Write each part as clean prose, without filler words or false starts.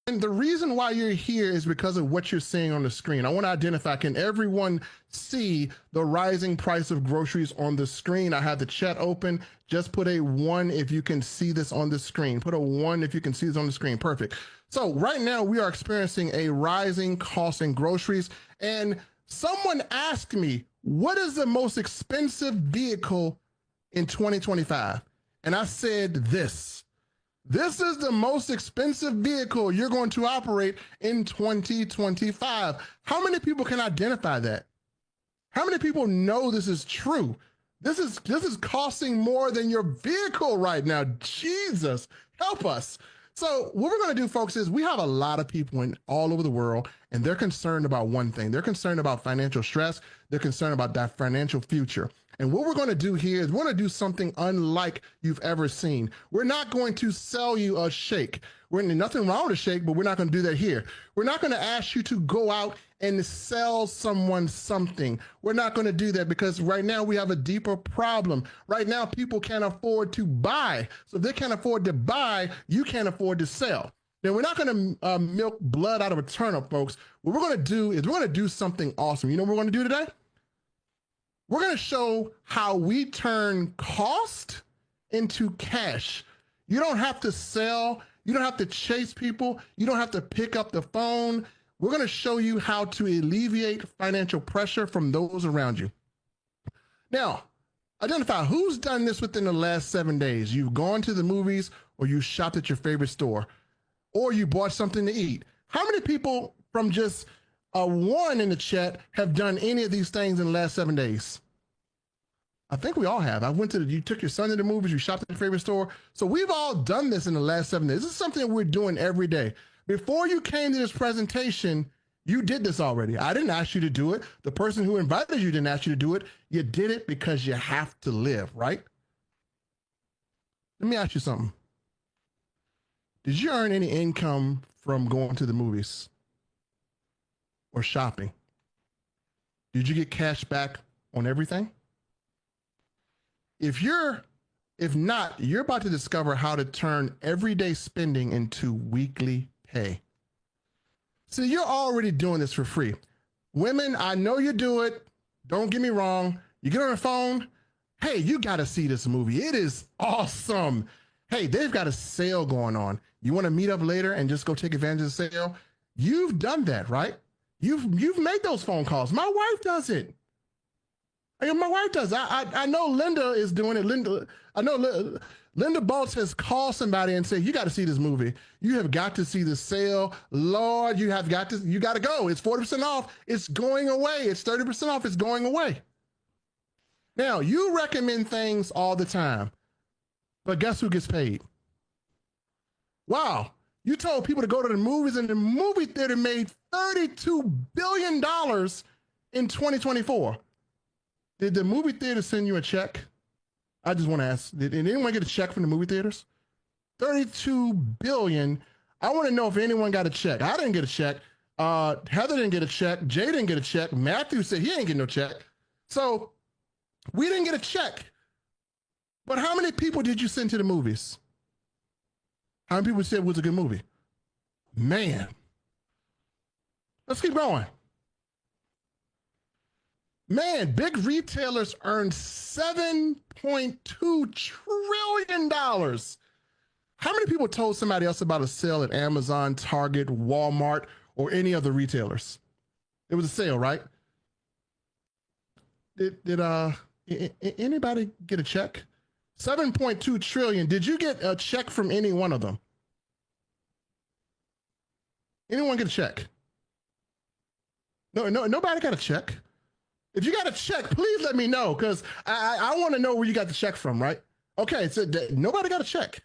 And the reason why you're here is because of what you're seeing on the screen. I want to identify, can everyone see the rising price of groceries on the screen? I have the chat open. Just put a 1 if you can see this on the screen. Put a 1 if you can see this on the screen. Perfect. So right now we are experiencing a rising cost in groceries. And someone asked me, what is the most expensive vehicle in 2025? And I said this. This is the most expensive vehicle you're going to operate in 2025. How many people can identify that? How many people know this is true? This is costing more than your vehicle right now. Jesus, help us. So what we're going to do, folks, is we have a lot of people all over the world, and they're concerned about one thing. They're concerned about financial stress. They're concerned about that financial future. And what we're going to do here is we're going to do something unlike you've ever seen. We're not going to sell you a shake. Nothing wrong with a shake, but we're not going to do that here. We're not going to ask you to go out and sell someone something. We're not going to do that because right now we have a deeper problem. Right now, people can't afford to buy. So if they can't afford to buy, you can't afford to sell. Now, we're not going to milk blood out of a turnip, folks. What we're going to do is we're going to do something awesome. You know what we're going to do today? We're going to show how we turn cost into cash. You don't have to sell. You don't have to chase people. You don't have to pick up the phone. We're going to show you how to alleviate financial pressure from those around you. Now, identify who's done this within the last 7 days. You've gone to the movies, or you shopped at your favorite store, or you bought something to eat. How many people from just a 1 in the chat have done any of these things in the last 7 days? I think we all have. You took your son to the movies, you shopped at your favorite store. So we've all done this in the last 7 days. This is something that we're doing every day. Before you came to this presentation, you did this already. I didn't ask you to do it. The person who invited you didn't ask you to do it. You did it because you have to live, right? Let me ask you something. Did you earn any income from going to the movies or shopping? Did you get cash back on everything? If not, you're about to discover how to turn everyday spending into weekly pay. So you're already doing this for free. Women, I know you do it. Don't get me wrong. You get on the phone. Hey, you got to see this movie. It is awesome. Hey, they've got a sale going on. You want to meet up later and just go take advantage of the sale? You've done that, right? You've made those phone calls. My wife does it. My wife does. I know Linda is doing it. I know Linda Baltz has called somebody and said, you got to see this movie. You have got to see the sale. Lord, you got to go. It's 40% off. It's going away. It's 30% off. It's going away. Now, you recommend things all the time, but guess who gets paid? Wow. You told people to go to the movies, and the movie theater made $32 billion in 2024. Did the movie theater send you a check? I just want to ask, did anyone get a check from the movie theaters? $32 billion. I want to know if anyone got a check. I didn't get a check. Heather didn't get a check. Jay didn't get a check. Matthew said he ain't getting no check. So we didn't get a check. But how many people did you send to the movies? How many people said it was a good movie? Man. Let's keep going. Man, big retailers earned $7.2 trillion. How many people told somebody else about a sale at Amazon, Target, Walmart, or any other retailers? It was a sale, right? Did anybody get a check? 7.2 trillion. Did you get a check from any one of them? Anyone get a check? No, nobody got a check. If you got a check, please let me know, because I want to know where you got the check from, right? Okay, so nobody got a check.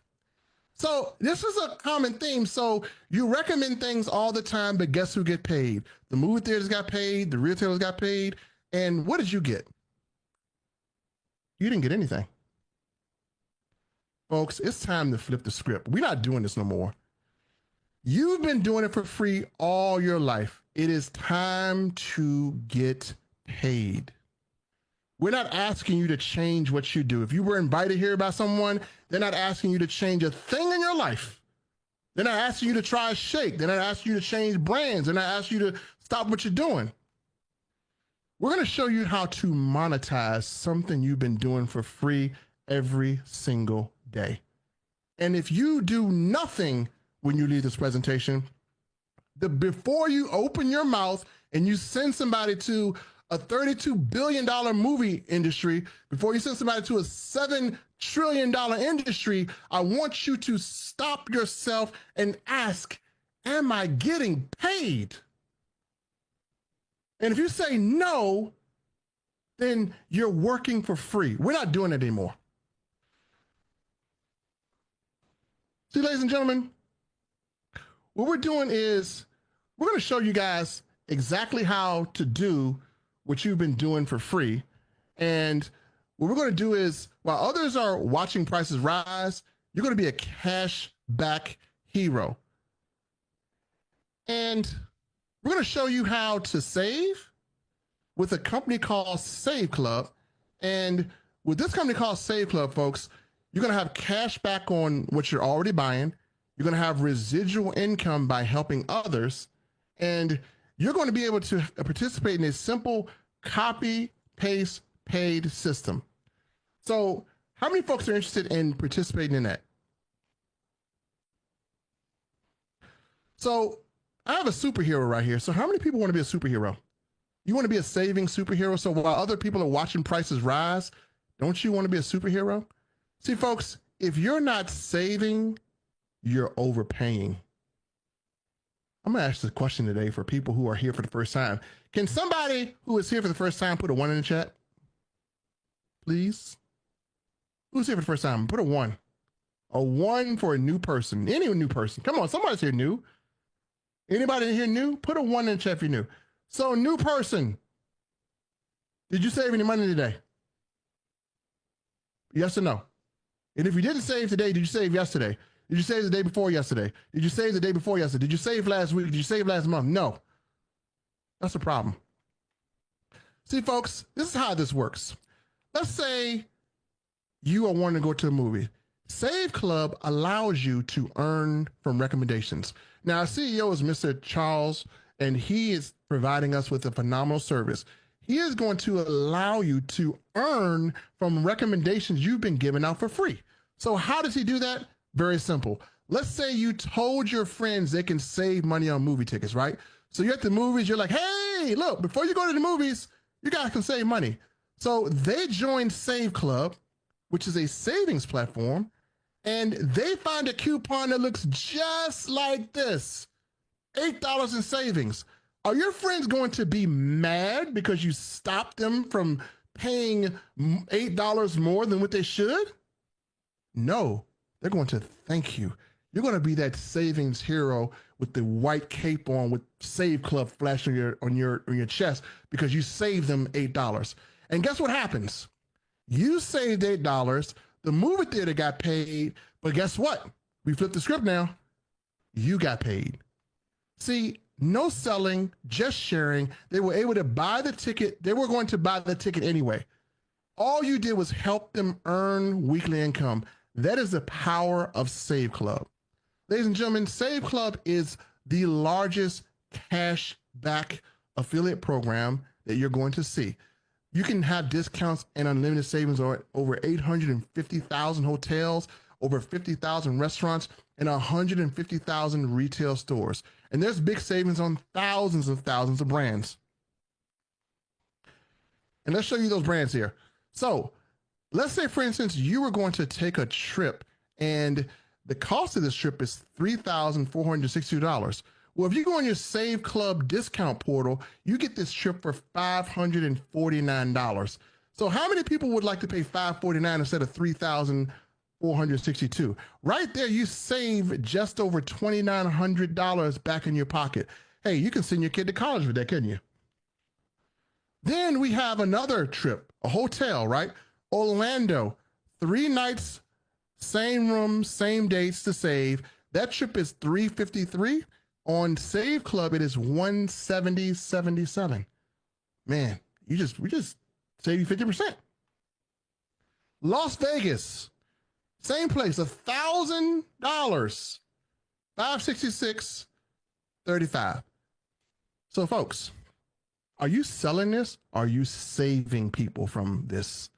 So this is a common theme. So you recommend things all the time, but guess who get paid? The movie theaters got paid, the retailers got paid, and what did you get? You didn't get anything. Folks, it's time to flip the script. We're not doing this no more. You've been doing it for free all your life. It is time to get paid. We're not asking you to change what you do. If you were invited here by someone, they're not asking you to change a thing in your life. They're not asking you to try a shake. They're not asking you to change brands. They're not asking you to stop what you're doing. We're going to show you how to monetize something you've been doing for free every single day. And if you do nothing when you leave this presentation, before you open your mouth and you send somebody to a $32 billion movie industry, before you send somebody to a $7 trillion industry, I want you to stop yourself and ask, am I getting paid? And if you say no, then you're working for free. We're not doing it anymore. See, ladies and gentlemen, what we're doing is we're going to show you guys exactly how to do what you've been doing for free. And what we're going to do is, while others are watching prices rise, you're going to be a cash back hero. And we're going to show you how to save with a company called SaveClub. And with this company called SaveClub, folks, you're going to have cash back on what you're already buying. You're going to have residual income by helping others. And you're going to be able to participate in a simple copy, paste, paid system. So how many folks are interested in participating in that? So I have a superhero right here. So how many people want to be a superhero? You want to be a saving superhero? So while other people are watching prices rise, don't you want to be a superhero? See, folks, if you're not saving, you're overpaying. I'm going to ask this question today for people who are here for the first time. Can somebody who is here for the first time put a 1 in the chat? Please? Who's here for the first time? Put a 1. A 1 for a new person. Any new person. Come on, somebody's here new. Anybody in here new? Put a 1 in the chat if you're new. So, new person, did you save any money today? Yes or no? And if you didn't save today, did you save yesterday? Did you save the day before yesterday? Did you save the day before yesterday? Did you save last week? Did you save last month? No. That's a problem. See, folks, this is how this works. Let's say you are wanting to go to a movie. SaveClub allows you to earn from recommendations. Now, our CEO is Mr. Charles, and he is providing us with a phenomenal service. He is going to allow you to earn from recommendations you've been giving out for free. So how does he do that? Very simple. Let's say you told your friends they can save money on movie tickets, right? So you're at the movies, you're like, hey, look, before you go to the movies, you guys can save money. So they joined SaveClub, which is a savings platform, and they find a coupon that looks just like this, $8 in savings. Are your friends going to be mad because you stopped them from paying $8 more than what they should? No, they're going to thank you. You're going to be that savings hero with the white cape on with SaveClub flashing on your chest because you saved them $8. And guess what happens? You saved $8, the movie theater got paid, but guess what? We flipped the script now. You got paid. See, no selling, just sharing. They were able to buy the ticket. They were going to buy the ticket anyway. All you did was help them earn weekly income. That is the power of SaveClub. Ladies and gentlemen, SaveClub is the largest cash back affiliate program that you're going to see. You can have discounts and unlimited savings on over 850,000 hotels, over 50,000 restaurants, and 150,000 retail stores. And there's big savings on thousands and thousands of brands. And let's show you those brands here. So let's say, for instance, you were going to take a trip and the cost of this trip is $3,462. Well, if you go on your SaveClub discount portal, you get this trip for $549. So how many people would like to pay $549 instead of $3,462? Right there, you save just over $2,900 back in your pocket. Hey, you can send your kid to college with that, couldn't you? Then we have another trip, a hotel, right? Orlando, 3 nights, same room, same dates to save. That trip is $353. On SaveClub, it is $170.77. Man, we just save you 50%. Las Vegas, same place, $1,000. 566.35. So folks, are you selling this? Are you saving people from this?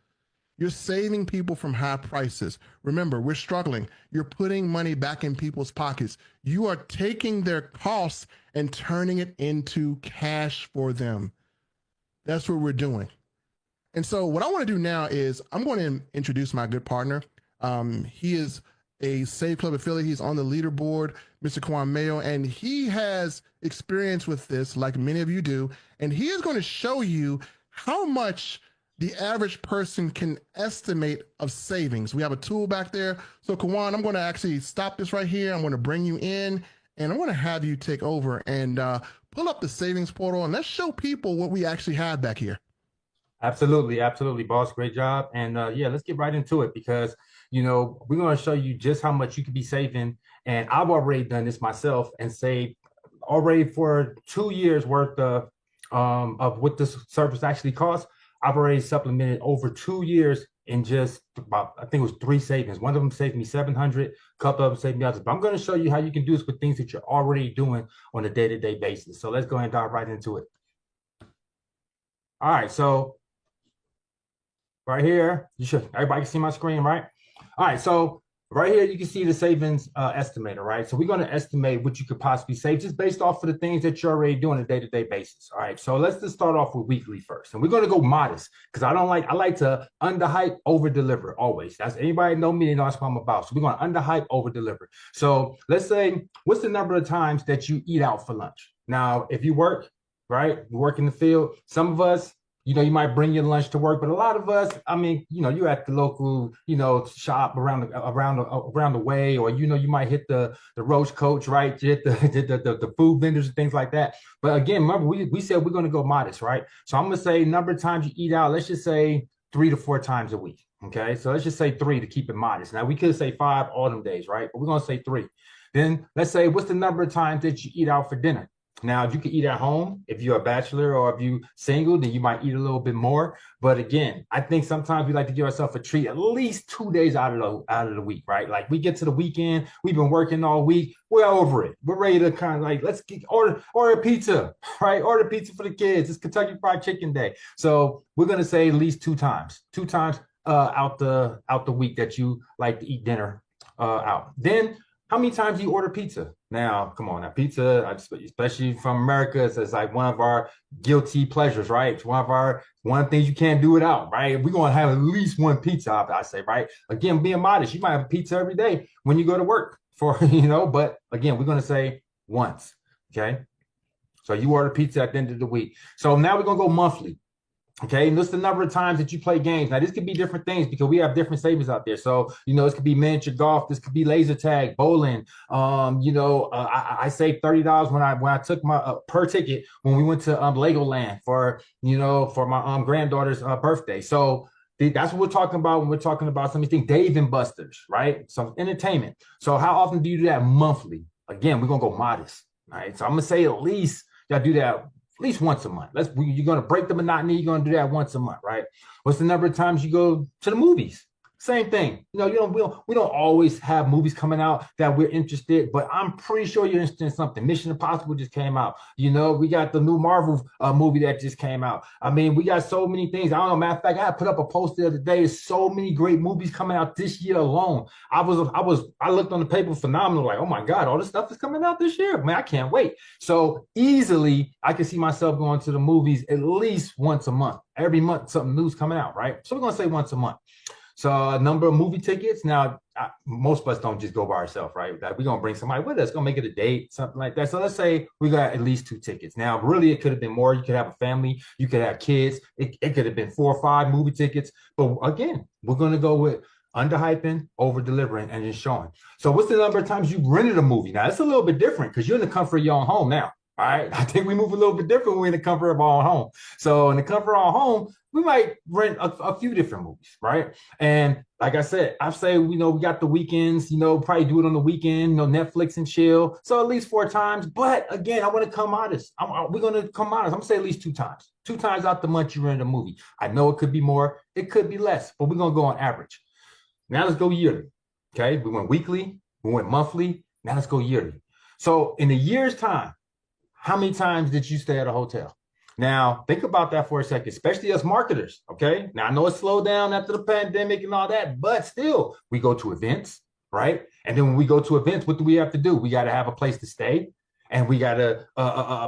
You're saving people from high prices. Remember, we're struggling. You're putting money back in people's pockets. You are taking their costs and turning it into cash for them. That's what we're doing. And so what I want to do now is I'm going to introduce my good partner. He is a SaveClub affiliate. He's on the leaderboard, Mr. Kwan Mayo, and he has experience with this like many of you do. And he is going to show you how much the average person can estimate of savings. We have a tool back there. So Kwan, I'm going to actually stop this right here. I'm going to bring you in and I'm going to have you take over and pull up the savings portal and let's show people what we actually have back here. Absolutely, absolutely, boss. Great job. And yeah, let's get right into it because, we're going to show you just how much you could be saving. And I've already done this myself and saved already for 2 years worth of what this service actually costs. I've already supplemented over 2 years in just about, I think it was 3 savings. One of them saved me 700, a couple of them saved me others. But I'm going to show you how you can do this with things that you're already doing on a day-to-day basis. So let's go ahead and dive right into it. All right, so right here, everybody can see my screen, right? All right, so right here, you can see the savings estimator, right? So we're going to estimate what you could possibly save just based off of the things that you're already doing on a day-to-day basis. All right, so let's just start off with weekly first. And we're going to go modest because I like to underhype, over-deliver always. That's anybody know me, they know that's what I'm about. So we're going to underhype, over-deliver. So let's say, what's the number of times that you eat out for lunch? Now, if you work, right, you work in the field, some of us, you might bring your lunch to work, but a lot of us, you're at the local, shop around the way, or you might hit the roach coach, right? You hit the food vendors and things like that. But again, remember, we said we're going to go modest, right? So I'm going to say number of times you eat out. Let's just say 3 to 4 times a week. Okay, so let's just say 3 to keep it modest. Now we could say 5 all them days, right? But we're going to say 3. Then let's say what's the number of times that you eat out for dinner? Now, you can eat at home. If you're a bachelor or if you're single, then you might eat a little bit more. But again, I think sometimes we like to give ourselves a treat at least 2 days out of the week, right? Like we get to the weekend, we've been working all week, we're over it. We're ready to kind of like, let's order a pizza, right? Order pizza for the kids. It's Kentucky Fried Chicken Day. So we're gonna say at least 2 times, out the week that you like to eat dinner out. Then how many times do you order pizza? Now, come on, now pizza, especially from America, it's like one of our guilty pleasures, right? It's one of the things you can't do without, right? We're gonna have at least one pizza, I say, right? Again, being modest, you might have a pizza every day when you go to work for, but again, we're gonna say once, okay? So you order pizza at the end of the week. So now we're gonna go monthly. Okay, and this is the number of times that you play games. Now, this could be different things because we have different savings out there. So, this could be miniature golf, this could be laser tag, bowling. I saved $30 when I took my per ticket when we went to Legoland for my granddaughter's birthday. So that's what we're talking about when we're talking about some of these things. Dave and Buster's, right? Some entertainment. So how often do you do that monthly? Again, we're gonna go modest, right? So I'm gonna say at least y'all do that at least once a month. You're going to break the monotony. You're going to do that once a month, right? What's the number of times you go to the movies? Same thing. We don't always have movies coming out that we're interested, but I'm pretty sure you're interested in something. Mission Impossible just came out. We got the new Marvel movie that just came out. We got so many things. I don't know. Matter of fact, I put up a post the other day. There's so many great movies coming out this year alone. I looked on the paper, phenomenal. Like, oh my God, all this stuff is coming out this year. Man, I can't wait. So easily, I can see myself going to the movies at least once a month. Every month, something new's coming out, right? So we're gonna say once a month. So a number of movie tickets. Now, most of us don't just go by ourselves, right? Like we're going to bring somebody with us, going to make it a date, something like that. So let's say we got at least 2 tickets. Now, really, it could have been more. You could have a family. You could have kids. It could have been 4 or 5 movie tickets. But again, we're going to go with underhyping, over-delivering, and just showing. So what's the number of times you rented a movie? Now, it's a little bit different because you're in the comfort of your own home now. All right. I think we move a little bit different when we're in the comfort of our own home. So in the comfort of our home, we might rent a few different movies, right? And like I said, I say, we got the weekends, probably do it on the weekend, Netflix and chill. So at least 4 times. But again, I want to come modest. We're going to come modest. I'm going to say at least 2 times. 2 times out the month you rent a movie. I know it could be more. It could be less, but we're going to go on average. Now let's go yearly. Okay. We went weekly. We went monthly. Now let's go yearly. So in a year's time, how many times did you stay at a hotel? Now, think about that for a second, especially as marketers, okay? Now, I know it slowed down after the pandemic and all that, but still, we go to events, right? And then when we go to events, what do we have to do? We got to have a place to stay, and we got to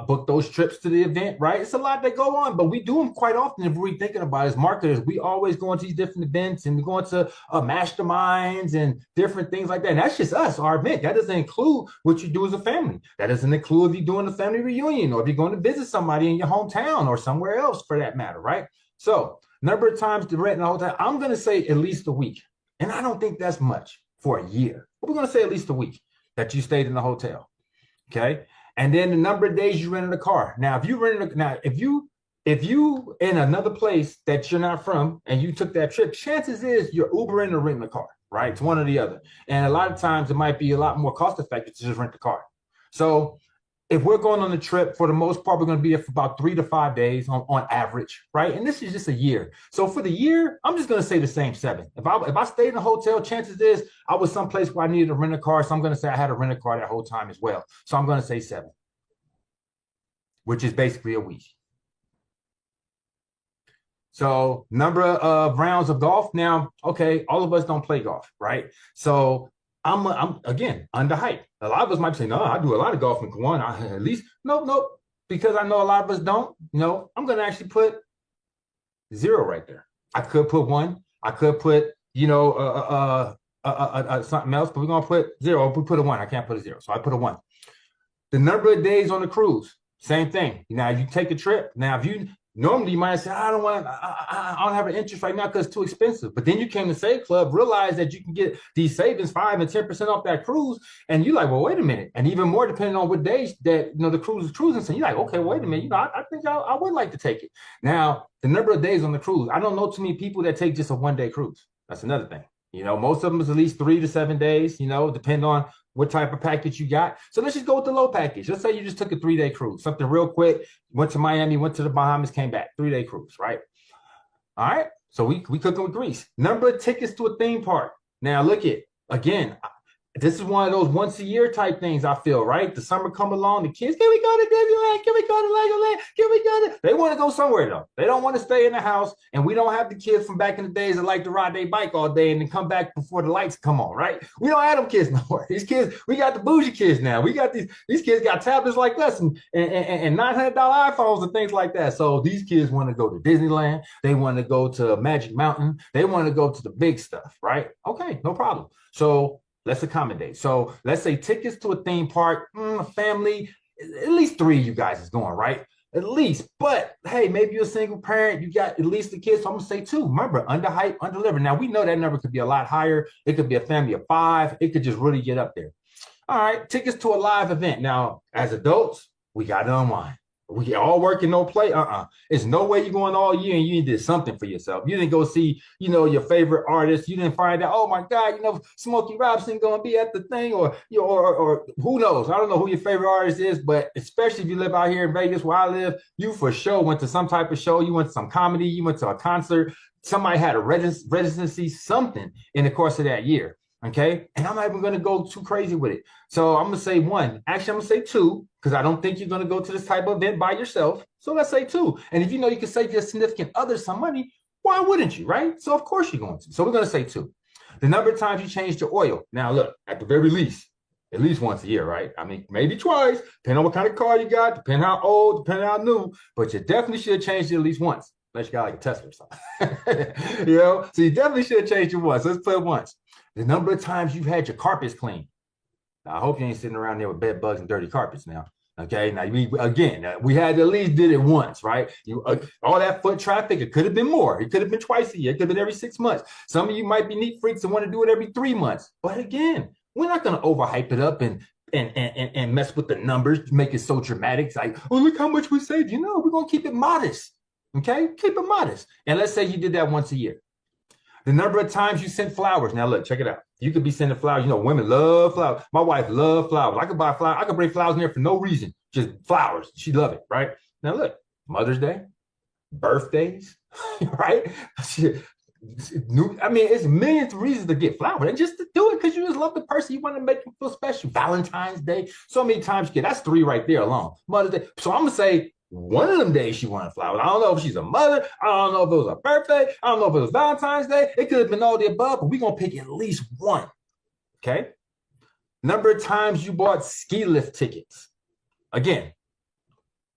book those trips to the event, right? It's a lot that go on, but we do them quite often. If we're thinking about it as marketers, we always go into these different events and we go into masterminds and different things like that. And that's just us, our event. That doesn't include what you do as a family. That doesn't include if you're doing a family reunion or if you're going to visit somebody in your hometown or somewhere else for that matter, right? So number of times to rent in a hotel, I'm going to say at least a week. And I don't think that's much for a year. But we're going to say at least a week that you stayed in the hotel. Okay. And then the number of days you rented a car. Now, if you in another place that you're not from and you took that trip, chances is you're Ubering or renting a car, right? It's one or the other. And a lot of times it might be a lot more cost effective to just rent the car. So if we're going on a trip, for the most part, we're going to be there for about 3 to 5 days on average, right? And this is just a year. So for the year, I'm just going to say the same 7. If I stayed in a hotel, chances is I was someplace where I needed to rent a car. So I'm going to say I had to rent a car that whole time as well. So I'm going to say 7, which is basically a week. So number of rounds of golf. Now, okay, all of us don't play golf, right? So I'm again underhyped. A lot of us might say, no, I do a lot of golf in Kiwan. At least, nope. Because I know a lot of us don't. I'm going to actually put 0 right there. I could put 1. I could put, something else, but we're going to put 0. We put a 1. I can't put a 0. So I put a 1. The number of days on the cruise, same thing. Now, you take a trip. Now, if you normally you might say, I don't have an interest right now because it's too expensive. But then you came to SaveClub, realized that you can get these savings 5 and 10% off that cruise. And you're like, well, wait a minute. And even more depending on what days that the cruise is cruising. So you're like, okay, wait a minute. I think I would like to take it. Now, the number of days on the cruise, I don't know too many people that take just a 1-day cruise. That's another thing. Most of them is at least 3 to 7 days, depend on what type of package you got. So let's just go with the low package. Let's say you just took a 3-day cruise, something real quick, went to Miami, went to the Bahamas, came back, 3-day cruise, right? All right. So we cooking with grease. Number of tickets to a theme park. Now look at, again, this is one of those once a year type things, I feel, right? The summer come along, the kids, can we go to Disneyland? Can we go to Legoland? Can we go to? They want to go somewhere, though. They don't want to stay in the house. And we don't have the kids from back in the days that like to ride their bike all day and then come back before the lights come on, right? We don't have them kids no more. These kids, we got the bougie kids now. We got these kids got tablets like us and $900 iPhones and things like that. So these kids want to go to Disneyland. They want to go to Magic Mountain. They want to go to the big stuff, right? Okay, no problem. So let's accommodate. So let's say tickets to a theme park, family, at least 3 you guys is going, right? At least. But hey, maybe you're a single parent, you got at least the kids. So I'm gonna say 2. Remember, underhype, underdeliver. Now we know that number could be a lot higher. It could be a family of 5. It could just really get up there. All right, tickets to a live event. Now, as adults, we got to unwind. We all work and no play. It's no way you're going all year and you did something for yourself. You didn't go see, your favorite artist. You didn't find out, oh my God, Smokey Robinson going to be at the thing, or who knows? I don't know who your favorite artist is, but especially if you live out here in Vegas where I live, you for sure went to some type of show. You went to some comedy. You went to a concert. Somebody had a residency, something in the course of that year. Okay. And I'm not even going to go too crazy with it. So I'm going to say 1. Actually, I'm going to say 2, because I don't think you're going to go to this type of event by yourself. So let's say 2. And if you know you can save your significant other some money, why wouldn't you, right? So of course you're going to. So we're going to say 2. The number of times you changed your oil. Now look, at the very least, at least once a year, right? I mean, maybe twice, depending on what kind of car you got, depending how old, depending how new, but you definitely should have changed it at least once. Unless you got like a Tesla or something. So you definitely should have changed it once. Let's put it once. The number of times you've had your carpets cleaned. Now, I hope you ain't sitting around there with bed bugs and dirty carpets now. Okay. Now, we had at least did it once, right? All that foot traffic, it could have been more. It could have been twice a year. It could have been every 6 months. Some of you might be neat freaks and want to do it every 3 months. But again, we're not going to overhype it up and mess with the numbers, make it so dramatic. It's like, oh, look how much we saved. We're going to keep it modest. Okay. Keep it modest. And let's say you did that once a year. The number of times you sent flowers. Now, look, check it out. You could be sending flowers. Women love flowers. My wife loves flowers. I could buy flowers. I could bring flowers in there for no reason. Just flowers. She love it, right? Now, look, Mother's Day, birthdays, right? I mean, it's millions of reasons to get flowers, and just to do it because you just love the person. You want to make them feel special. Valentine's Day, so many times you get that's three right there alone. Mother's Day. So I'm gonna say one of them days she wanted flowers. I don't know if she's a mother. I don't know if it was a birthday. I don't know if it was Valentine's Day. It could have been all the above, but we're gonna pick at least one. Okay. Number of times you bought ski lift tickets. Again,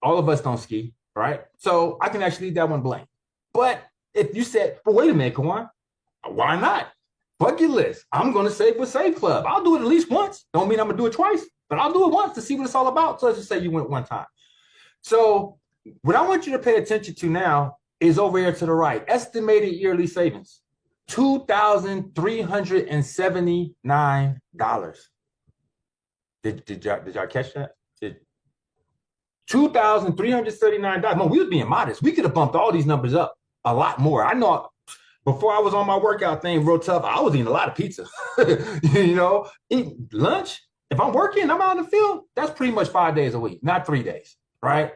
all of us don't ski, right? So I can actually leave that one blank. But if you said, but wait a minute, Kawan, why not? Bucket list. I'm going to save with SaveClub. I'll do it at least once. Don't mean I'm going to do it twice, but I'll do it once to see what it's all about. So let's just say you went one time. So what I want you to pay attention to now is over here to the right. Estimated yearly savings, $2,379. Did y'all catch that? $2,379. No, we was being modest. We could have bumped all these numbers up a lot more. I know before I was on my workout thing real tough, I was eating a lot of pizza. Eat lunch. If I'm working, I'm out in the field, that's pretty much 5 days a week, not 3 days, right?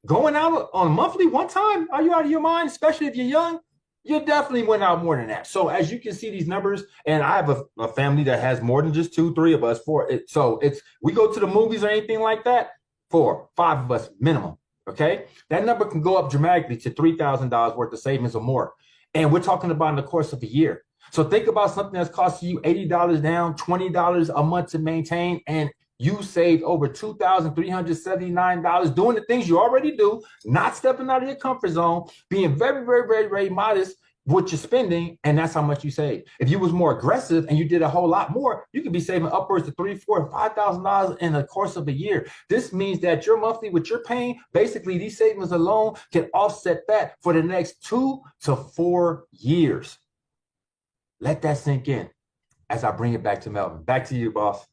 Going out on a monthly one time, are you out of your mind? Especially if you're young, you definitely went out more than that. So as you can see these numbers, and I have a family that has more than just 2, 3 of us, 4. So we go to the movies or anything like that, 4, 5 of us minimum. Okay, that number can go up dramatically to $3,000 worth of savings or more. And we're talking about in the course of a year. So think about something that's costing you $80 down, $20 a month to maintain, and you saved over $2,379 doing the things you already do, not stepping out of your comfort zone, being very, very, very, very modest what you're spending, and that's how much you save. If you was more aggressive and you did a whole lot more, you could be saving upwards to $3,000, $4,000, $5,000 in the course of a year. This means that your monthly, what you're paying, basically these savings alone can offset that for the next 2 to 4 years. Let that sink in as I bring it back to Melvin. Back to you, boss.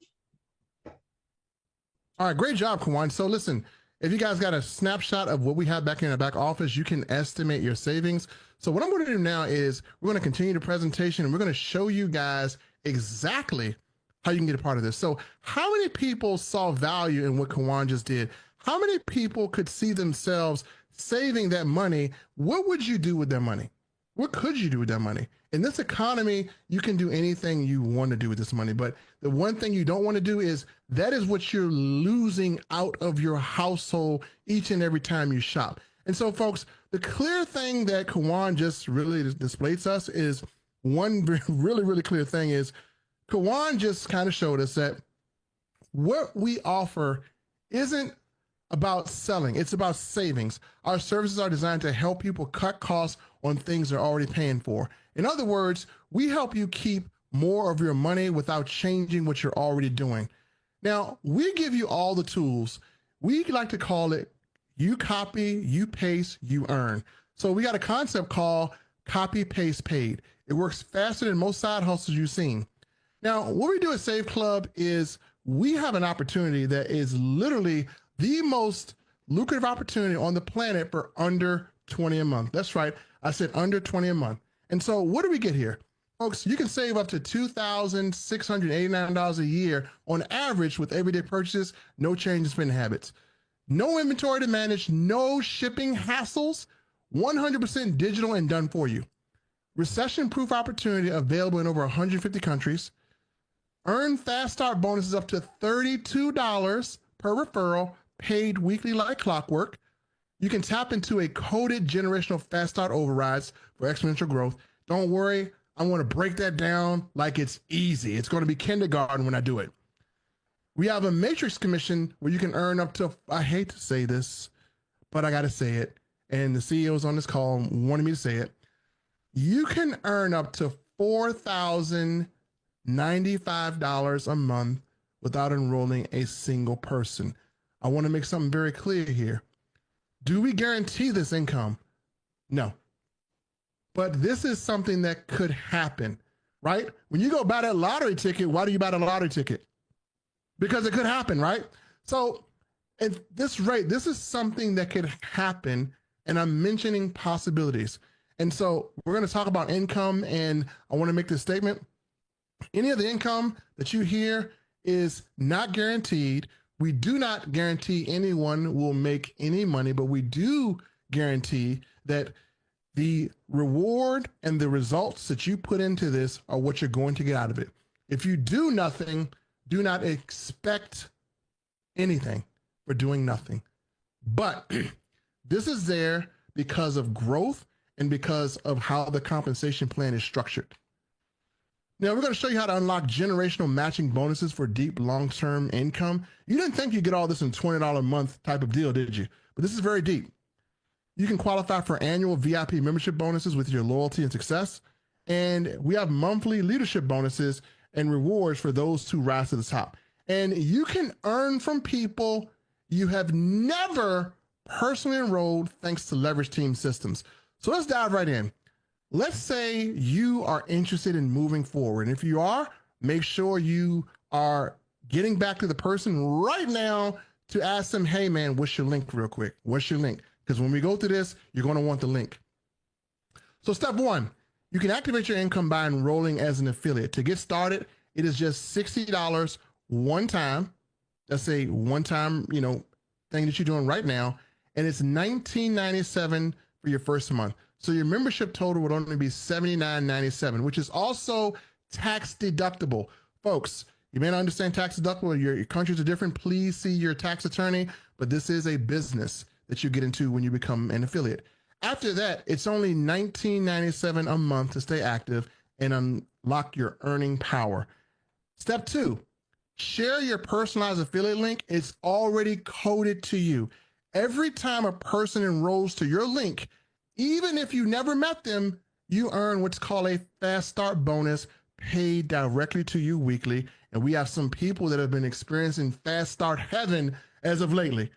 All right, great job, Kawan. So listen, if you guys got a snapshot of what we have back in the back office, you can estimate your savings. So what I'm going to do now is we're going to continue the presentation and we're going to show you guys exactly how you can get a part of this. So how many people saw value in what Kawan just did? How many people could see themselves saving that money? What would you do with that money? What could you do with that money? In this economy, you can do anything you want to do with this money. But the one thing you don't want to do is that is what you're losing out of your household each and every time you shop. And so, folks, the clear thing that Kawan just really displayed to us is one really, really clear thing is Kawan just kind of showed us that what we offer isn't about selling. It's about savings. Our services are designed to help people cut costs on things they're already paying for. In other words, we help you keep more of your money without changing what you're already doing. Now, we give you all the tools. We like to call it you copy, you paste, you earn. So we got a concept called copy, paste, paid. It works faster than most side hustles you've seen. Now, what we do at SaveClub is we have an opportunity that is literally the most lucrative opportunity on the planet for under 20 a month. That's right. I said under 20 a month. And so what do we get here? Folks, you can save up to $2,689 a year on average with everyday purchases, no change in spending habits. No inventory to manage, no shipping hassles, 100% digital and done for you. Recession-proof opportunity available in over 150 countries. Earn fast start bonuses up to $32 per referral, paid weekly like clockwork. You can tap into a coded generational fast start overrides for exponential growth. Don't worry, I'm going to break that down like it's easy. It's going to be kindergarten when I do it. We have a matrix commission where you can earn up to, I hate to say this, but I got to say it. And the CEOs on this call wanted me to say it. You can earn up to $4,095 a month without enrolling a single person. I want to make something very clear here. Do we guarantee this income? No. But this is something that could happen, right? When you go buy that lottery ticket, why do you buy the lottery ticket? Because it could happen, right? So at this rate, this is something that could happen, and I'm mentioning possibilities. And so we're going to talk about income, and I want to make this statement. Any of the income that you hear is not guaranteed. We do not guarantee anyone will make any money, but we do guarantee that The reward and the results that you put into this are what you're going to get out of it. If you do nothing, do not expect anything for doing nothing. But this is there because of growth and because of how the compensation plan is structured. Now, we're going to show you how to unlock generational matching bonuses for deep long-term income. You didn't think you get all this in $20 a month type of deal, did you? But this is very deep. You can qualify for annual VIP membership bonuses with your loyalty and success. And we have monthly leadership bonuses and rewards for those who rise to the top. And you can earn from people you have never personally enrolled thanks to leverage team systems. So let's dive right in. Let's say you are interested in moving forward. And if you are, make sure you are getting back to the person right now to ask them, hey man, what's your link real quick? What's your link? Because when we go through this, you're going to want the link. So step one, you can activate your income by enrolling as an affiliate. To get started, it is just $60 one time. That's a one-time, thing that you're doing right now. And it's $19.97 for your first month. So your membership total would only be $79.97, which is also tax deductible. Folks, you may not understand tax deductible. Your countries are different. Please see your tax attorney, but this is a business that you get into when you become an affiliate. After that, it's only $19.97 a month to stay active and unlock your earning power. Step two, share your personalized affiliate link. It's already coded to you. Every time a person enrolls to your link, even if you never met them, you earn what's called a fast start bonus paid directly to you weekly. And we have some people that have been experiencing fast start heaven as of lately.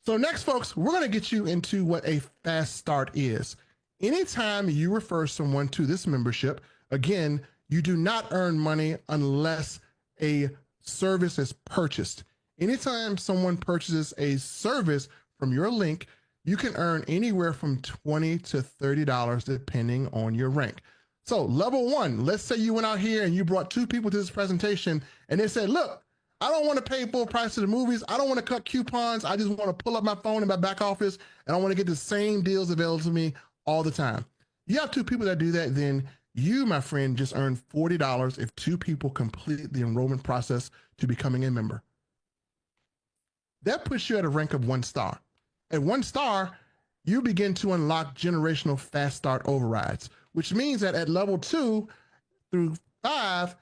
So next, folks, we're going to get you into what a fast start is. Anytime you refer someone to this membership, again, you do not earn money unless a service is purchased. Anytime someone purchases a service from your link, you can earn anywhere from $20 to $30 depending on your rank. So level one, let's say you went out here and you brought two people to this presentation and they said, look, I don't want to pay full price to the movies. I don't want to cut coupons. I just want to pull up my phone in my back office and I want to get the same deals available to me all the time. You have two people that do that, then you, my friend, just earned $40 if two people complete the enrollment process to becoming a member. That puts you at a rank of 1 star. At 1 star, you begin to unlock generational fast start overrides, which means that at level 2 through 5,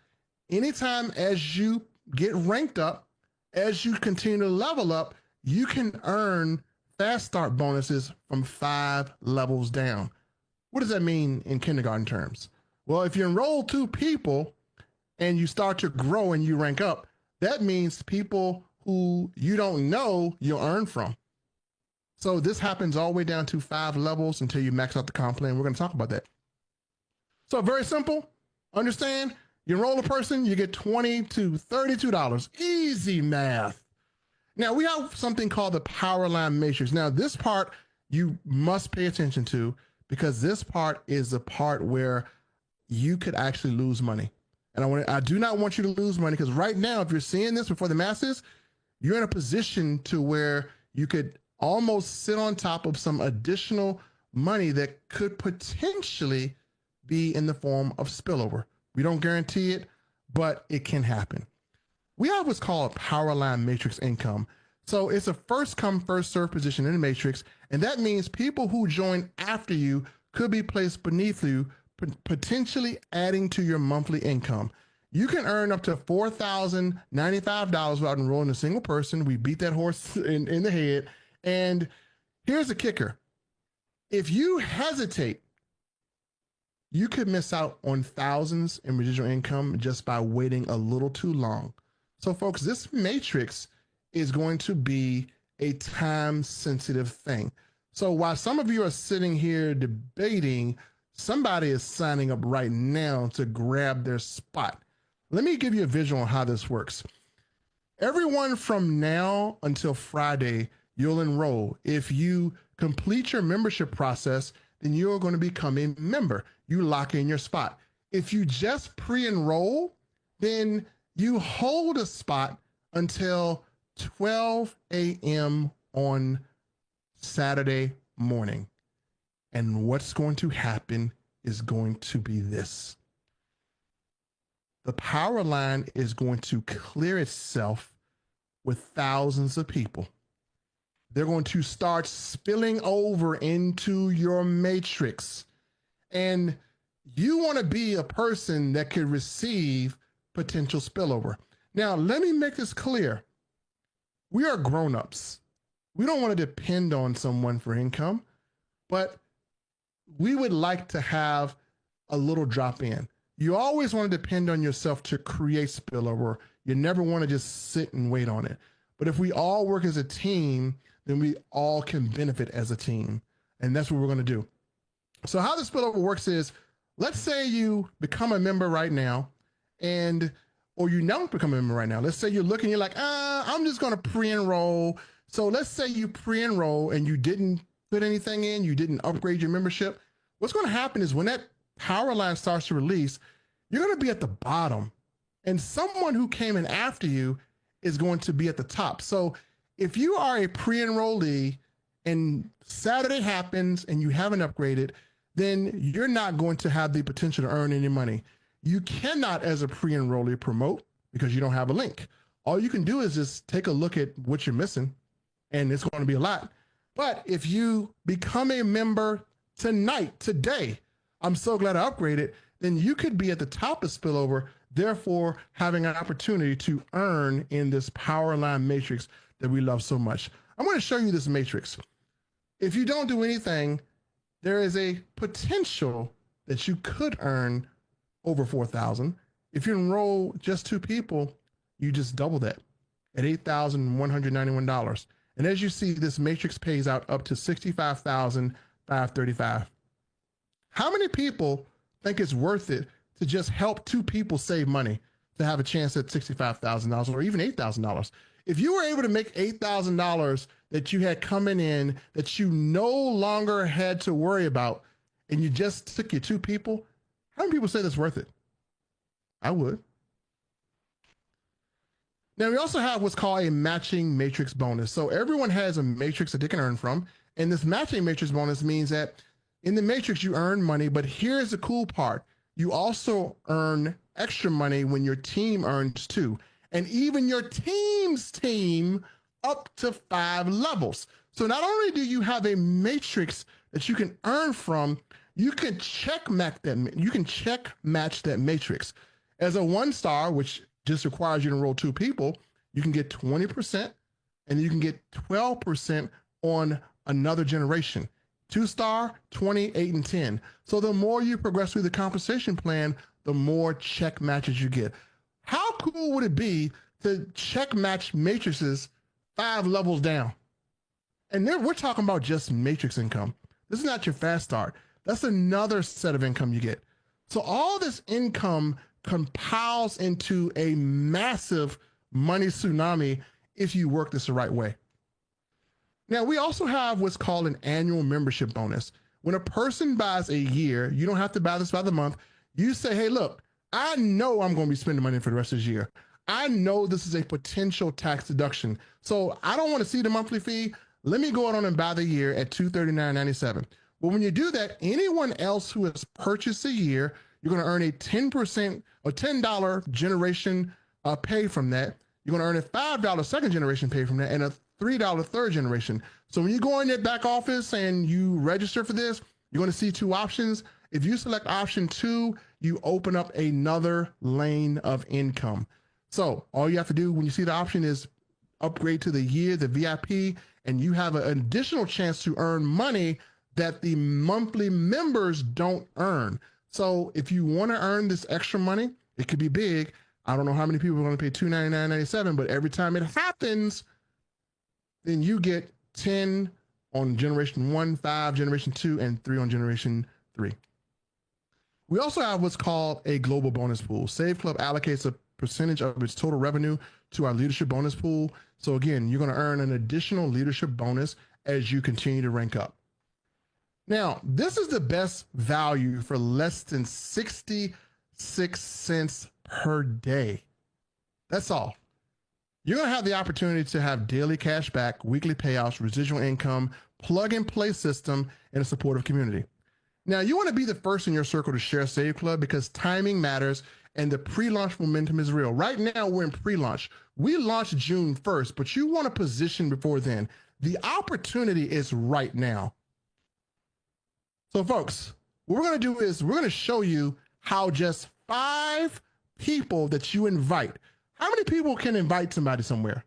anytime as you get ranked up, as you continue to level up, you can earn fast start bonuses from 5 levels down. What does that mean in kindergarten terms? Well, if you enroll 2 people and you start to grow and you rank up, that means people who you don't know you'll earn from. So this happens all the way down to 5 levels until you max out the comp plan. We're going to talk about that. So very simple. Understand? You enroll a person, you get $20 to $32. Easy math. Now we have something called the power line matrix. Now this part you must pay attention to because this part is the part where you could actually lose money. And I do not want you to lose money because right now, if you're seeing this before the masses, you're in a position to where you could almost sit on top of some additional money that could potentially be in the form of spillover. We don't guarantee it, but it can happen. We have what's called power line matrix income. So it's a first come, first serve position in the matrix. And that means people who join after you could be placed beneath you, potentially adding to your monthly income. You can earn up to $4,095 without enrolling a single person. We beat that horse in the head. And here's the kicker. If you hesitate, you could miss out on thousands in residual income just by waiting a little too long. So folks, this matrix is going to be a time-sensitive thing. So while some of you are sitting here debating, somebody is signing up right now to grab their spot. Let me give you a visual on how this works. Everyone from now until Friday, you'll enroll. If you complete your membership process, then you're going to become a member. You lock in your spot. If you just pre-enroll, then you hold a spot until 12 a.m. on Saturday morning. And what's going to happen is going to be this. The power line is going to clear itself with thousands of people. They're going to start spilling over into your matrix. And you want to be a person that could receive potential spillover. Now, let me make this clear. We are grown-ups. We don't want to depend on someone for income, but we would like to have a little drop in. You always want to depend on yourself to create spillover. You never want to just sit and wait on it. But if we all work as a team, then we all can benefit as a team. And that's what we're going to do. So how the spillover works is, let's say you become a member right now, or you don't become a member right now. Let's say you're looking, you're like, I'm just going to pre-enroll. So let's say you pre-enroll and you didn't put anything in, you didn't upgrade your membership. What's going to happen is when that power line starts to release, you're going to be at the bottom, and someone who came in after you is going to be at the top. So if you are a pre-enrollee and Saturday happens and you haven't upgraded, then you're not going to have the potential to earn any money. You cannot, as a pre-enrollee, promote because you don't have a link. All you can do is just take a look at what you're missing, and it's going to be a lot. But if you become a member tonight, today, I'm so glad I upgraded, then you could be at the top of spillover, therefore having an opportunity to earn in this power line matrix that we love so much. I'm going to show you this matrix. If you don't do anything, there is a potential that you could earn over 4,000. If you enroll just 2 people, you just double that at $8,191. And as you see, this matrix pays out up to $65,535. How many people think it's worth it to just help 2 people save money to have a chance at $65,000 or even $8,000? If you were able to make $8,000 that you had coming in that you no longer had to worry about, and you just took your 2 people, how many people say that's worth it? I would. Now, we also have what's called a matching matrix bonus. So everyone has a matrix that they can earn from. And this matching matrix bonus means that in the matrix, you earn money, but here's the cool part. You also earn extra money when your team earns too. And even your team's team up to 5 levels. So not only do you have a matrix that you can earn from, you can check match that matrix. As a 1-star, which just requires you to enroll 2 people, you can get 20%, and you can get 12% on another generation. 2-star, 20, 8, and 10. So the more you progress through the compensation plan, the more check matches you get. How cool would it be to check match matrices 5 levels down? And then we're talking about just matrix income. This is not your fast start. That's another set of income you get. So all this income compiles into a massive money tsunami if you work this the right way. Now, we also have what's called an annual membership bonus. When a person buys a year, you don't have to buy this by the month. You say, hey, look, I know I'm going to be spending money for the rest of this year. I know this is a potential tax deduction. So I don't want to see the monthly fee. Let me go on and buy the year at $239.97. Well, when you do that, anyone else who has purchased a year, you're going to earn a 10% or $10 generation pay from that. You're going to earn a $5 second generation pay from that, and a $3 third generation. So when you go in that back office and you register for this, you're going to see 2 options. If you select option 2, you open up another lane of income. So all you have to do when you see the option is upgrade to the year, the VIP, and you have an additional chance to earn money that the monthly members don't earn. So if you want to earn this extra money, it could be big. I don't know how many people are going to pay $299.97, but every time it happens, then you get 10 on generation 1, 5, generation 2, and 3 on generation 3. We also have what's called a global bonus pool. SaveClub allocates a percentage of its total revenue to our leadership bonus pool. So again, you're going to earn an additional leadership bonus as you continue to rank up. Now, this is the best value for less than 66 cents per day. That's all. You're going to have the opportunity to have daily cash back, weekly payouts, residual income, plug and play system, and a supportive community. Now, you want to be the first in your circle to share SaveClub because timing matters and the pre-launch momentum is real. Right now, we're in pre-launch. We launched June 1st, but you want to position before then. The opportunity is right now. So, folks, what we're going to do is we're going to show you how just 5 people that you invite. How many people can invite somebody somewhere?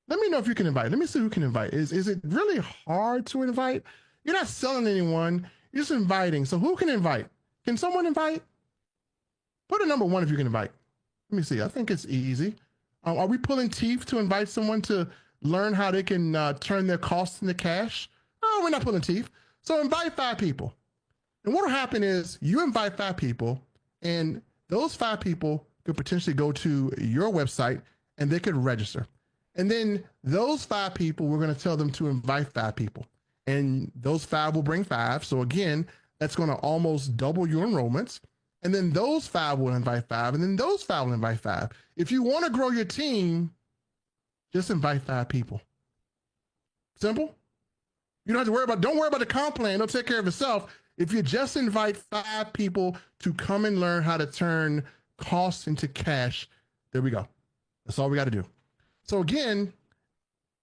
Let me know if you can invite. Let me see who can invite. Is it really hard to invite? You're not selling anyone. You're just inviting. So who can invite? Can someone invite? Put a number 1 if you can invite. Let me see. I think it's easy. Are we pulling teeth to invite someone to learn how they can turn their costs into cash? No, we're not pulling teeth. So invite 5 people. And what will happen is you invite 5 people, and those 5 people could potentially go to your website and they could register. And then those 5 people, we're going to tell them to invite 5 people. And those 5 will bring 5. So again, that's going to almost double your enrollments. And then those 5 will invite 5. And then those 5 will invite 5. If you want to grow your team, just invite 5 people. Simple. You don't have to worry don't worry about the comp plan. It'll take care of itself. If you just invite 5 people to come and learn how to turn costs into cash, there we go. That's all we got to do. So again,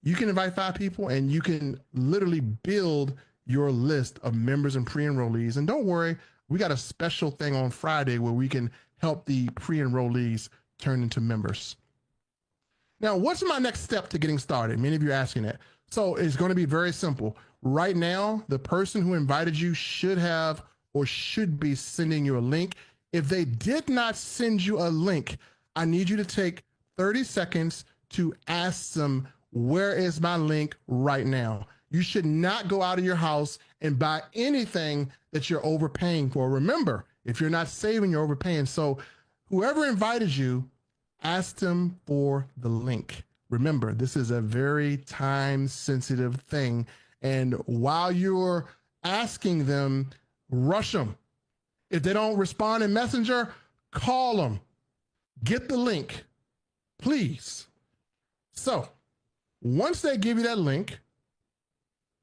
you can invite 5 people and you can literally build your list of members and pre-enrollees. And don't worry, we got a special thing on Friday where we can help the pre-enrollees turn into members. Now, what's my next step to getting started? Many of you are asking that. So it's going to be very simple. Right now, the person who invited you should have or should be sending you a link. If they did not send you a link, I need you to take 30 seconds to ask them, where is my link right now? You should not go out of your house and buy anything that you're overpaying for. Remember, if you're not saving, you're overpaying. So whoever invited you, ask them for the link. Remember, this is a very time-sensitive thing. And while you're asking them, rush them. If they don't respond in Messenger, call them. Get the link, please. So once they give you that link,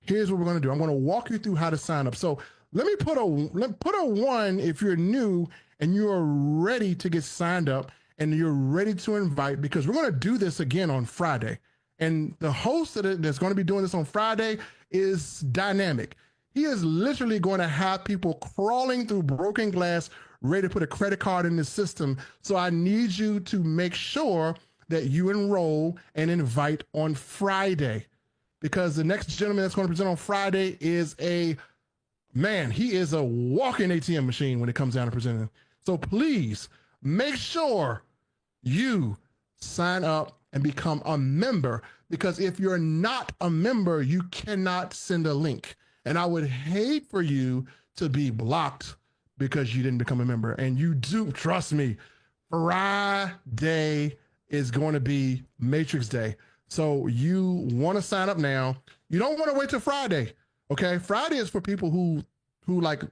here's what we're going to do. I'm going to walk you through how to sign up. So let me put a 1 if you're new and you're ready to get signed up and you're ready to invite, because we're going to do this again on Friday. And the host that's going to be doing this on Friday is dynamic. He is literally going to have people crawling through broken glass, ready to put a credit card in the system. So I need you to make sure that you enroll and invite on Friday, because the next gentleman that's going to present on Friday is he is a walking ATM machine when it comes down to presenting. So please make sure you sign up and become a member, because if you're not a member, you cannot send a link. And I would hate for you to be blocked because you didn't become a member. And you do, trust me, Friday is going to be Matrix Day. So you want to sign up now. You don't want to wait till Friday. Okay. Friday is for people who like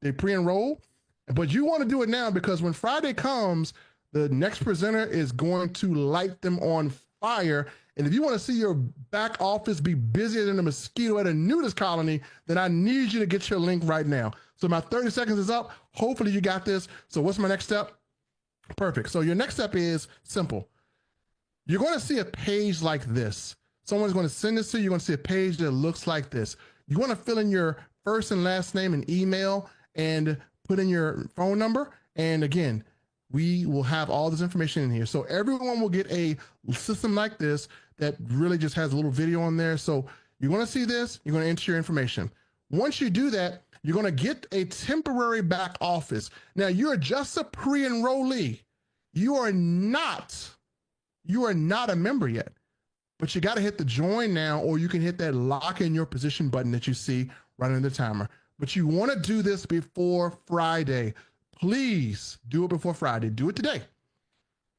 they pre-enroll, but you want to do it now, because when Friday comes, the next presenter is going to light them on fire. And if you want to see your back office be busier than a mosquito at a nudist colony, then I need you to get your link right now. So my 30 seconds is up. Hopefully you got this. So what's my next step? Perfect. So your next step is simple. You're going to see a page like this. Someone's going to send this to you. You're going to see a page that looks like this. You want to fill in your first and last name and email and put in your phone number. And again, we will have all this information in here. So everyone will get a system like this that really just has a little video on there. So you're going to see this, you're going to enter your information. Once you do that, you're going to get a temporary back office. Now you're just a pre-enrollee. You are not a member yet, but you got to hit the join now, or you can hit that lock in your position button that you see right under the timer. But you want to do this before Friday. Please do it before Friday. Do it today.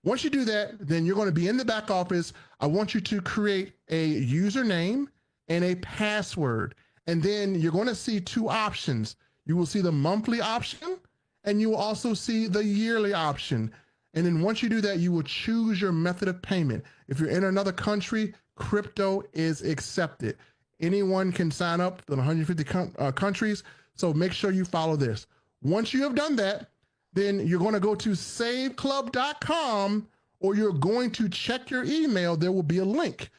Once you do that, then you're going to be in the back office. I want you to create a username and a password. And then you're going to see 2 options. You will see the monthly option, and you will also see the yearly option. And then once you do that, you will choose your method of payment. If you're in another country, crypto is accepted. Anyone can sign up in 150 countries. So make sure you follow this. Once you have done that, then you're going to go to SaveClub.com, or you're going to check your email. There will be a link.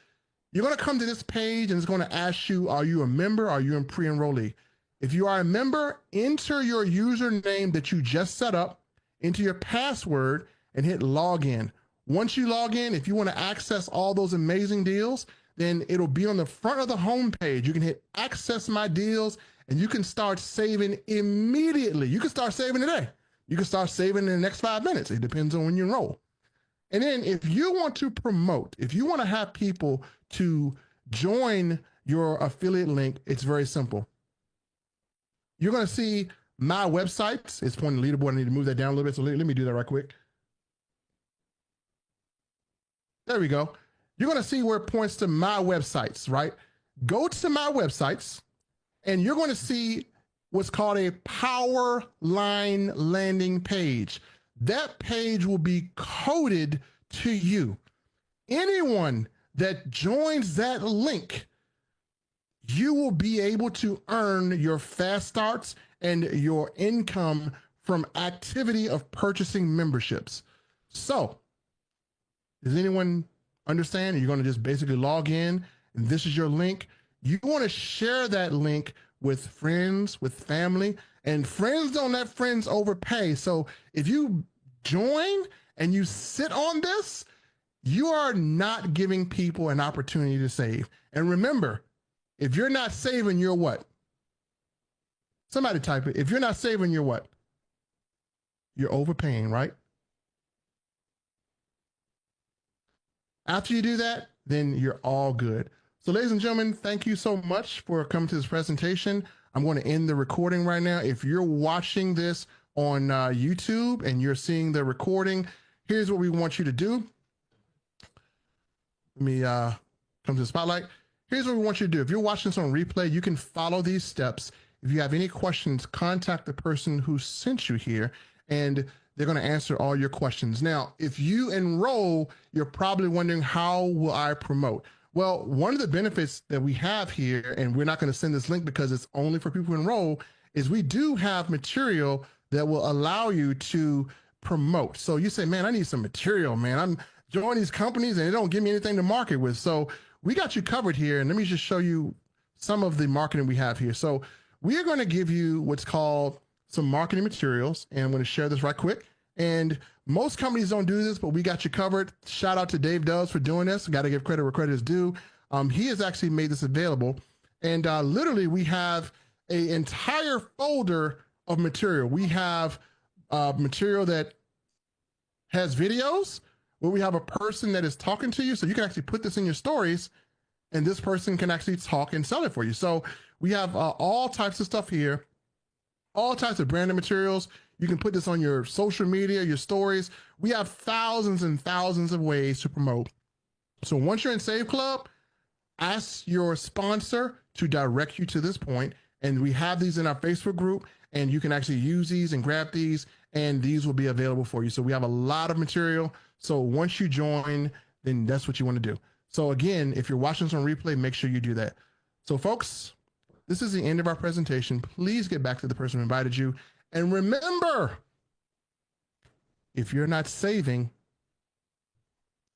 You're going to come to this page and it's going to ask you, are you a member? Are you a pre-enrollee? If you are a member, enter your username that you just set up into your password and hit login. Once you log in, if you want to access all those amazing deals, then it'll be on the front of the home page. You can hit access my deals and you can start saving immediately. You can start saving today. You can start saving in the next 5 minutes. It depends on when you enroll. And then if you want to promote, if you want to have people to join your affiliate link, it's very simple. You're going to see my websites. It's pointing the leaderboard. I need to move that down a little bit. So let me do that right quick. There we go. You're going to see where it points to my websites, right? Go to my websites and you're going to see what's called a power line landing page. That page will be coded to you. Anyone that joins that link, you will be able to earn your fast starts and your income from activity of purchasing memberships. So, does anyone understand? You're going to just basically log in, and this is your link. You want to share that link with friends, with family, and friends don't let friends overpay. So if you join and you sit on this, you are not giving people an opportunity to save. And remember, if you're not saving, you're what? Somebody type it. If you're not saving, you're what? You're overpaying, right? After you do that, then you're all good. So ladies and gentlemen, thank you so much for coming to this presentation. I'm going to end the recording right now. If you're watching this on YouTube and you're seeing the recording, here's what we want you to do. Let me come to the spotlight. Here's what we want you to do. If you're watching this on replay, you can follow these steps. If you have any questions, contact the person who sent you here, and they're going to answer all your questions. Now, if you enroll, you're probably wondering, how will I promote? Well, one of the benefits that we have here, and we're not going to send this link because it's only for people who enroll, is we do have material that will allow you to promote. So you say, man, I need some material, man. I'm joining these companies and they don't give me anything to market with. So we got you covered here. And let me just show you some of the marketing we have here. So we are going to give you what's called some marketing materials. And I'm going to share this right quick. And most companies don't do this, but we got you covered. Shout out to Dave Doves for doing this. Got to give credit where credit is due. He has actually made this available. And literally we have an entire folder of material. We have material that has videos where we have a person that is talking to you. So you can actually put this in your stories and this person can actually talk and sell it for you. So we have all types of stuff here, all types of branded materials. You can put this on your social media, your stories. We have thousands and thousands of ways to promote. So once you're in SaveClub, ask your sponsor to direct you to this point. And we have these in our Facebook group, and you can actually use these and grab these, and these will be available for you. So we have a lot of material. So once you join, then that's what you want to do. So again, if you're watching this on replay, make sure you do that. So folks, this is the end of our presentation. Please get back to the person who invited you. And remember, if you're not saving,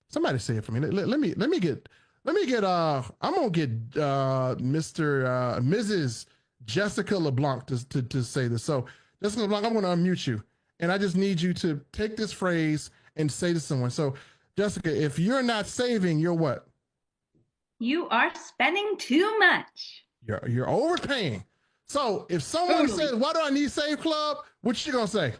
somebody say it for me. Let me get, I'm going to get Mrs. Jessica LeBlanc to say this. So Jessica LeBlanc, I'm going to unmute you. And I just need you to take this phrase and say to someone. So Jessica, if you're not saving, you're what? You are spending too much. You're overpaying. So if someone says, why do I need SaveClub? What you gonna say?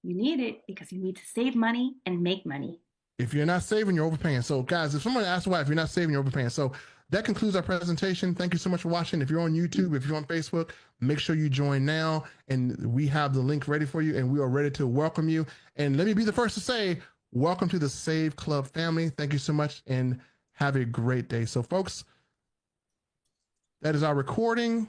You need it because you need to save money and make money. If you're not saving, you're overpaying. So guys, if someone asks why, if you're not saving, you're overpaying. So that concludes our presentation. Thank you so much for watching. If you're on YouTube, if you're on Facebook, make sure you join now. And we have the link ready for you, and we are ready to welcome you. And let me be the first to say, welcome to the SaveClub family. Thank you so much, and have a great day. So folks, that is our recording.